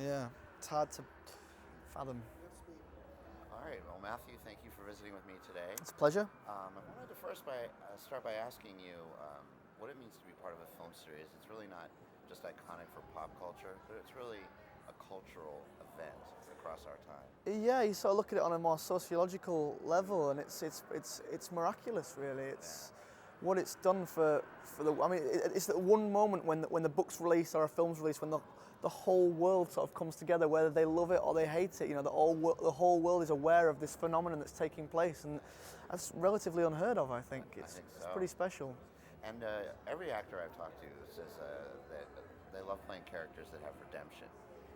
Yeah, it's hard to fathom. All right. Well, Matthew, thank you for visiting with me today. It's a pleasure. I wanted to first start by asking you what it means to be part of a film series. It's really not just iconic for pop culture, but it's really a cultural event across our time. Yeah, you sort of look at it on a more sociological level, and it's miraculous, really. It's what it's done for the. I mean, it's that one moment when the book's release or a film's release, when the whole world sort of comes together, whether they love it or they hate it. You know, the whole world is aware of this phenomenon that's taking place, and that's relatively unheard of. I think I think it's so. pretty special. And every actor I've talked to says that they love playing characters that have redemption.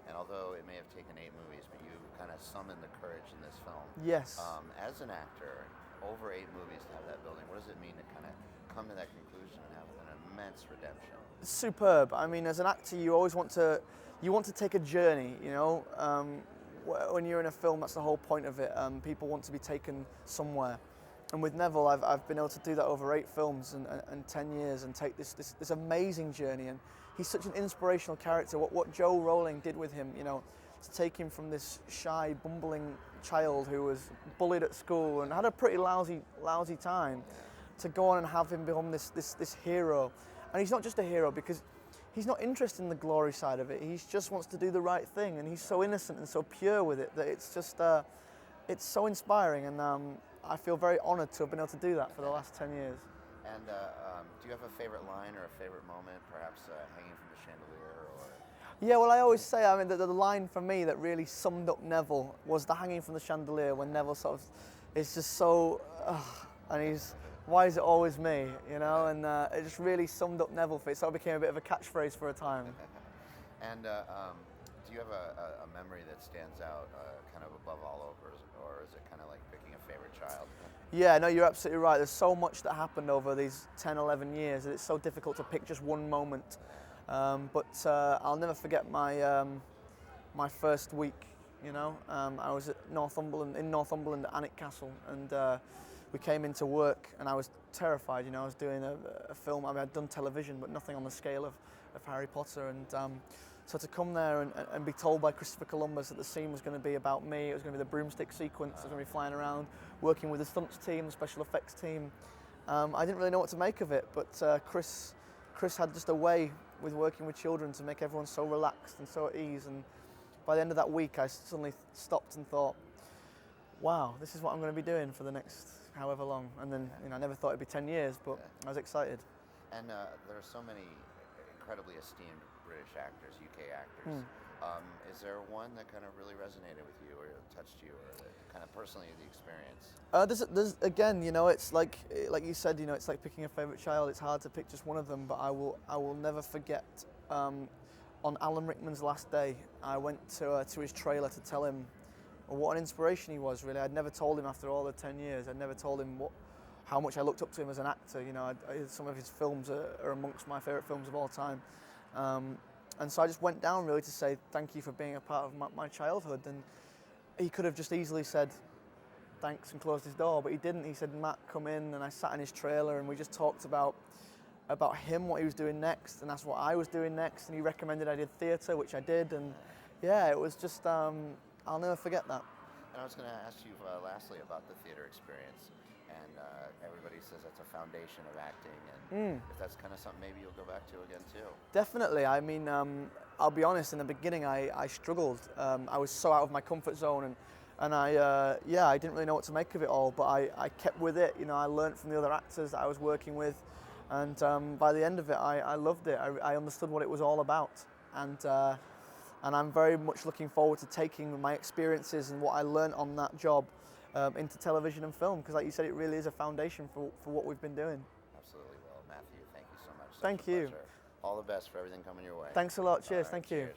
And although it may have taken 8 movies, but you kind of summoned the courage in this film. Yes. As an actor, over 8 movies to have that building, what does it mean to kind of come to that conclusion and have an immense redemption? Superb. I mean, as an actor, you always want to take a journey. You know, when you're in a film, that's the whole point of it. People want to be taken somewhere. And with Neville, I've been able to do that over 8 films and 10 years and take this amazing journey. And he's such an inspirational character. What Joe Rowling did with him, you know, to take him from this shy, bumbling child who was bullied at school and had a pretty lousy time, to go on and have him become this hero. And he's not just a hero because he's not interested in the glory side of it. He just wants to do the right thing, and he's so innocent and so pure with it that it's just it's so inspiring. And I feel very honoured to have been able to do that for the last 10 years. And do you have a favorite line or a favorite moment, perhaps hanging from the chandelier? Or Yeah, well, I always say, I mean, the line for me that really summed up Neville was the hanging from the chandelier, when Neville sort of is just so, and he's, why is it always me, you know? And it just really summed up Neville for it. So it became a bit of a catchphrase for a time. And do you have a memory that stands out kind of above all others, or is it kind of like picking a favorite child? Yeah, no, you're absolutely right. There's so much that happened over these 10, 11 years that it's so difficult to pick just one moment. But I'll never forget my first week. You know, I was at Northumberland at Alnwick Castle, and we came into work, and I was terrified. You know, I was doing a film. I mean, I'd done television, but nothing on the scale of Harry Potter. And so to come there and be told by Christopher Columbus that the scene was going to be about me, it was going to be the broomstick sequence, I was going to be flying around, working with the stunts team, the special effects team. I didn't really know what to make of it, but Chris had just a way with working with children to make everyone so relaxed and so at ease. And by the end of that week, I suddenly stopped and thought, wow, this is what I'm going to be doing for the next however long. And then, you know, I never thought it'd be 10 years, but I was excited. And there are so many incredibly esteemed British actors, UK actors. Is there one that kind of really resonated with you or touched you, or that kind of personally the experience? There's again, you know, it's like you said, you know, it's like picking a favorite child. It's hard to pick just one of them, but I will never forget. On Alan Rickman's last day, I went to his trailer to tell him what an inspiration he was. Really, I'd never told him after all the 10 years. I'd never told him how much I looked up to him as an actor. You know, some of his films are amongst my favorite films of all time. And so I just went down really to say thank you for being a part of my childhood. And he could have just easily said thanks and closed his door, but he didn't. He said, Matt, come in. And I sat in his trailer and we just talked about him, what he was doing next, and that's what I was doing next. And he recommended I did theatre, which I did. And yeah, it was just, I'll never forget that. And I was going to ask you lastly about the theatre experience. And everybody says that's a foundation of acting, and if that's kind of something maybe you'll go back to again too. Definitely. I mean, I'll be honest, in the beginning I struggled. I was so out of my comfort zone, and I didn't really know what to make of it all, but I kept with it. You know, I learned from the other actors that I was working with, and by the end of it I loved it. I understood what it was all about, and I'm very much looking forward to taking my experiences and what I learned on that job into television and film, because like you said, it really is a foundation for what we've been doing. Absolutely. Well, Matthew, thank you so much. Thank you. Pleasure. All the best for everything coming your way. Thanks a lot. Cheers. Right, thank you. Cheers.